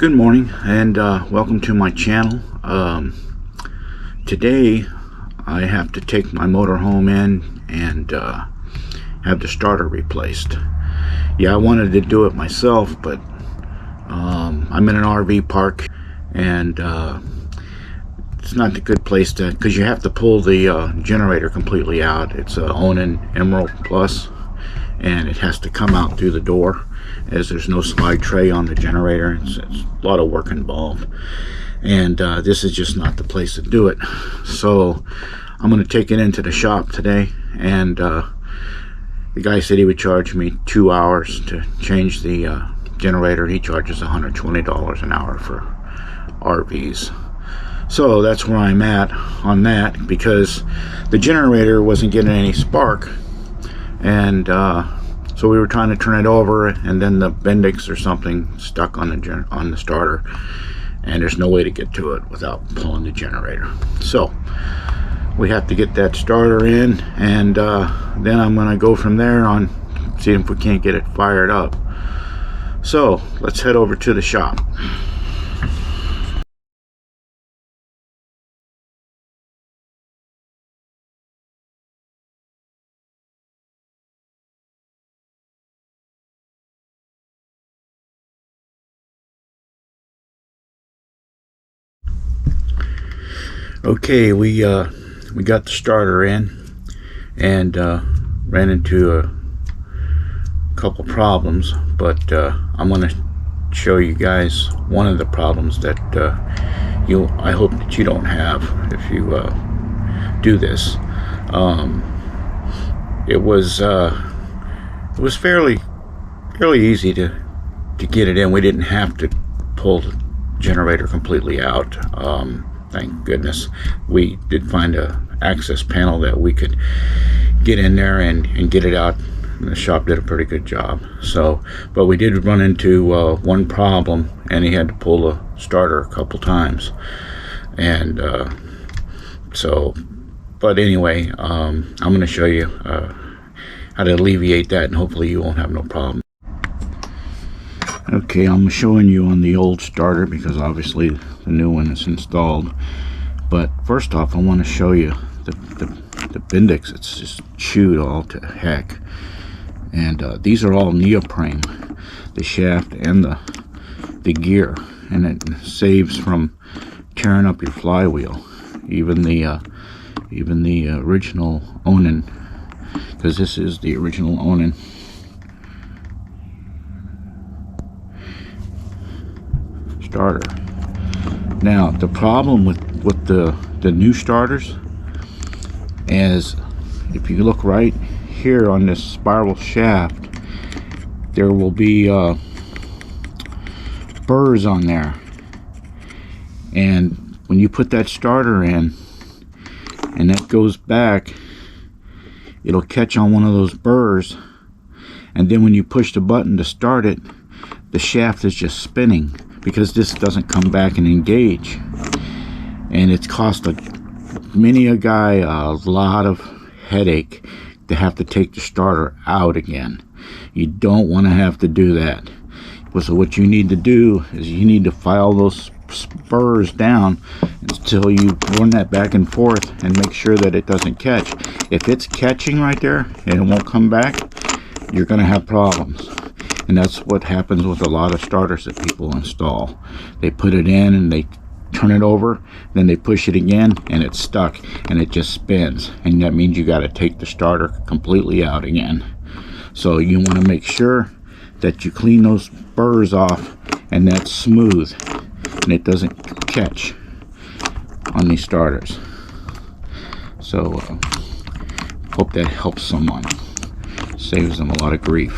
Good morning and welcome to my channel. Today I have to take my motorhome in and have the starter replaced. Yeah, I wanted to do it myself, but I'm in an RV park and it's not a good place to, because you have to pull the generator completely out. It's a Onan Emerald Plus and it has to come out through the door, as there's no slide tray on the generator. It's a lot of work involved, and this is just not the place to do it. So I'm going to take it into the shop today, and the guy said he would charge me 2 hours to change the generator. He charges $120 an hour for RVs. So that's where I'm at on that, because the generator wasn't getting any spark, and so we were trying to turn it over, and then the Bendix or something stuck on the starter, and there's no way to get to it without pulling the generator. So we have to get that starter in, and then I'm going to go from there on, see if we can't get it fired up. So let's head over to the shop. Okay, we got the starter in, and ran into a couple problems, but I'm going to show you guys one of the problems that I hope that you don't have if you do this. It was fairly easy to get it in. We didn't have to pull the generator completely out. Thank goodness. We did find a access panel that we could get in there and get it out. And the shop did a pretty good job. So, but we did run into one problem, and he had to pull the starter a couple times. And but anyway, I'm going to show you how to alleviate that, and hopefully you won't have no problem. Okay, I'm showing you on the old starter because obviously the new one is installed. But first off, I want to show you the Bendix. It's just chewed all to heck. And these are all neoprene, the shaft and the gear, and it saves from tearing up your flywheel. Even the original Onan, because this is the original Onan. Starter. Now the problem with the new starters is, if you look right here on this spiral shaft, there will be burrs on there, and when you put that starter in and that goes back, it'll catch on one of those burrs, and then when you push the button to start it, the shaft is just spinning, because this doesn't come back and engage. And it's cost many a guy a lot of headache to have to take the starter out again. You don't want to have to do that. So what you need to do is you need to file those spurs down until you run that back and forth and make sure that it doesn't catch. If it's catching right there and it won't come back, you're going to have problems. And that's what happens with a lot of starters that people install. They put it in and they turn it over, then they push it again and it's stuck and it just spins, and that means you got to take the starter completely out again. So you want to make sure that you clean those burrs off and that's smooth and it doesn't catch on these starters. So hope that helps someone, saves them a lot of grief.